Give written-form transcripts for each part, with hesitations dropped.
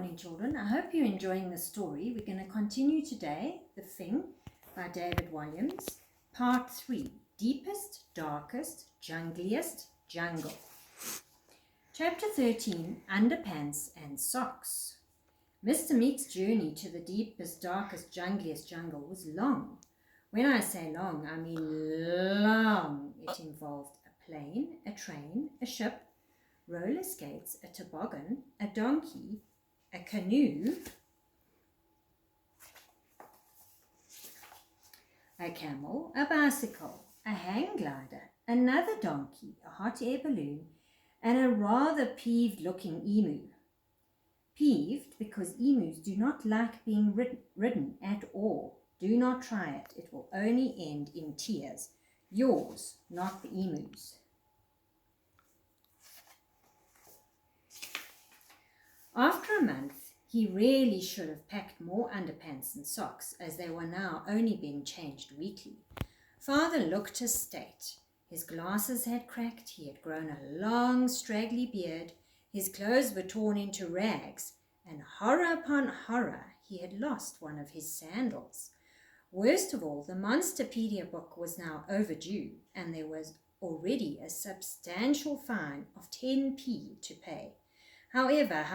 morning, children. I hope you're enjoying the story. We're going to continue today, The Thing by David Walliams, Part 3, Deepest, Darkest, Jungliest Jungle. Chapter 13, Underpants and Socks. Mr. Meek's journey to the deepest, darkest, jungliest jungle was long. When I say long, I mean long. It involved a plane, a train, a ship, roller skates, a toboggan, a donkey, a canoe, a camel, a bicycle, a hang glider, another donkey, a hot air balloon, and a rather peeved-looking emu. Peeved because emus do not like being ridden at all. Do not try it. It will only end in tears. Yours, not the emu's. After a month, he really should have packed more underpants and socks, as they were now only being changed weekly. Father looked his state. His glasses had cracked, he had grown a long, straggly beard, his clothes were torn into rags, and horror upon horror, he had lost one of his sandals. Worst of all, the Monsterpedia book was now overdue, and there was already a substantial fine of 10p to pay. However,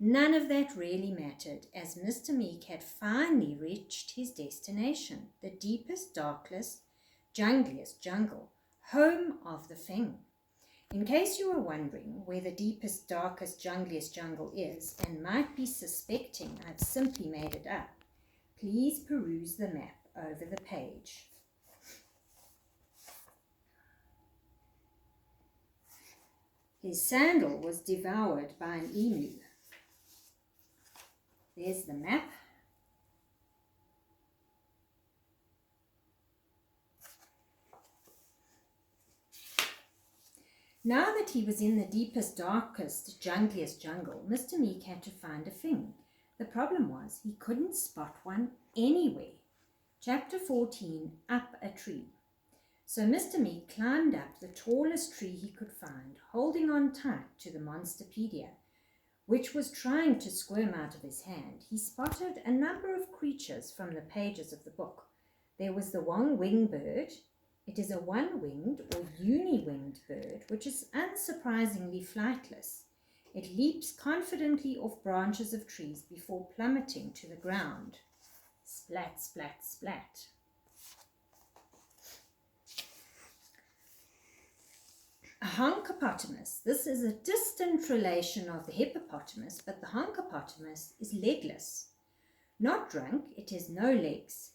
none of that really mattered, as Mr. Meek had finally reached his destination, the deepest, darkest, jungliest jungle, home of the Thing. In case you were wondering where the deepest, darkest, jungliest jungle is, and might be suspecting I've simply made it up, please peruse the map over the page. His sandal was devoured by an emu. There's the map. Now that he was in the deepest, darkest, jungliest jungle, Mr. Meek had to find a Thing. The problem was he couldn't spot one anywhere. Chapter 14, Up a Tree. So Mr. Meek climbed up the tallest tree he could find, holding on tight to the Monsterpedia, which was trying to squirm out of his hand. He spotted a number of creatures from the pages of the book. There was the one-winged bird. It is a one-winged or uni-winged bird, which is unsurprisingly flightless. It leaps confidently off branches of trees before plummeting to the ground. Splat, splat, splat. A honkopotamus. This is a distant relation of the hippopotamus, but the honkopotamus is legless. Not drunk, it has no legs.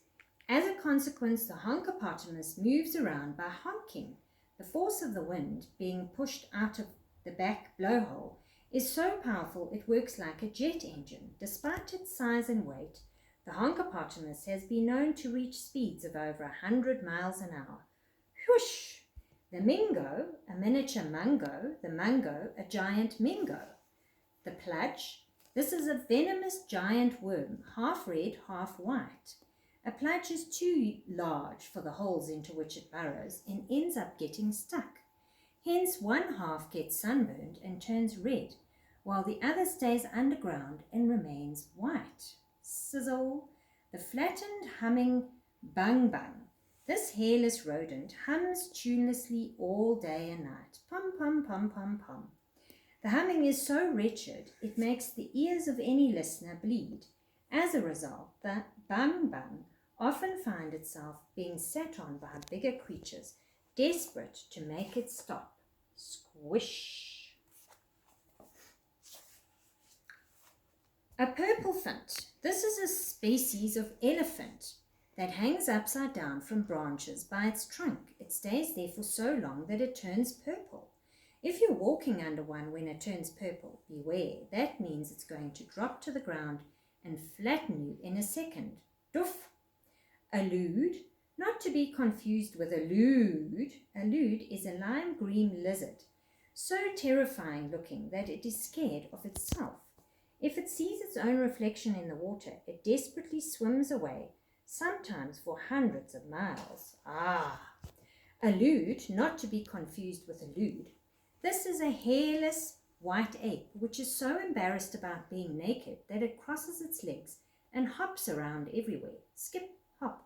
As a consequence, the honkopotamus moves around by honking. The force of the wind being pushed out of the back blowhole is so powerful it works like a jet engine. Despite its size and weight, the honkopotamus has been known to reach speeds of over 100 miles an hour. Whoosh! The mingo, a miniature mungo, the mungo, a giant mingo. The pludge, this is a venomous giant worm, half red, half white. A pludge is too large for the holes into which it burrows and ends up getting stuck. Hence, one half gets sunburned and turns red, while the other stays underground and remains white. Sizzle, the flattened humming bung bung. This hairless rodent hums tunelessly all day and night. Pum, pum, pum, pum, pum. The humming is so wretched, it makes the ears of any listener bleed. As a result, the bung bung often finds itself being sat on by bigger creatures, desperate to make it stop. Squish. A purple fint. This is a species of elephant that hangs upside down from branches by its trunk. It stays there for so long that it turns purple. If you're walking under one when it turns purple, beware. That means it's going to drop to the ground and flatten you in a second. Doof! A lude, not to be confused with a lude. A lude is a lime green lizard, so terrifying looking that it is scared of itself. If it sees its own reflection in the water, it desperately swims away, sometimes for hundreds of miles. A lude, not to be confused with a lude. This is a hairless, white ape, which is so embarrassed about being naked that it crosses its legs and hops around everywhere. Skip, hop.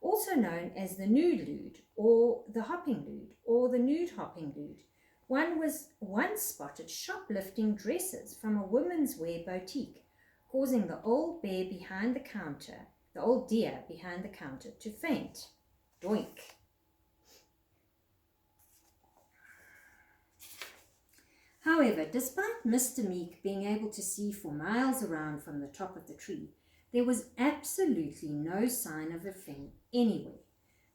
Also known as the nude lude, or the hopping lude, or the nude hopping lude. One was once spotted shoplifting dresses from a women's wear boutique, causing the old deer behind the counter to faint. Doink. However, despite Mr. Meek being able to see for miles around from the top of the tree, there was absolutely no sign of a thing anywhere.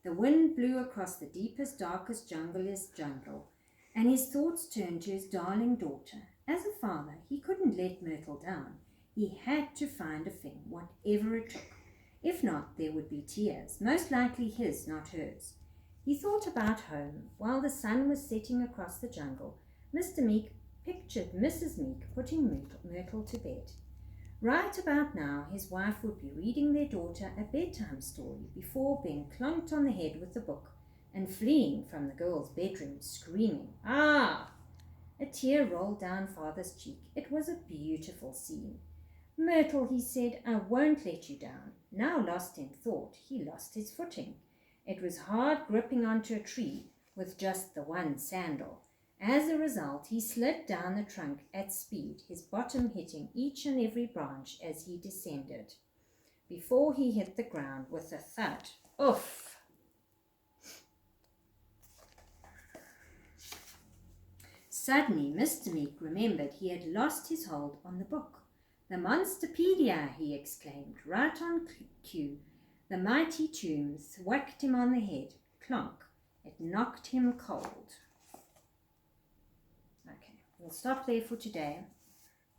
The wind blew across the deepest, darkest jungle, and his thoughts turned to his darling daughter. As a father, he couldn't let Myrtle down. He had to find a thing, whatever it took. If not, there would be tears, most likely his, not hers. He thought about home. While the sun was setting across the jungle, Mr. Meek pictured Mrs. Meek putting Myrtle to bed. Right about now, his wife would be reading their daughter a bedtime story before being clonked on the head with a book and fleeing from the girl's bedroom, screaming, "Ah!" A tear rolled down father's cheek. It was a beautiful scene. "Myrtle," he said, "I won't let you down." Now lost in thought, he lost his footing. It was hard gripping onto a tree with just the one sandal. As a result, he slid down the trunk at speed, his bottom hitting each and every branch as he descended, before he hit the ground with a thud. Oof! Suddenly, Mr. Meek remembered he had lost his hold on the book. "The Monsterpedia!" he exclaimed. Right on cue, the mighty tomb whacked him on the head. Clonk! It knocked him cold. Okay, we'll stop there for today.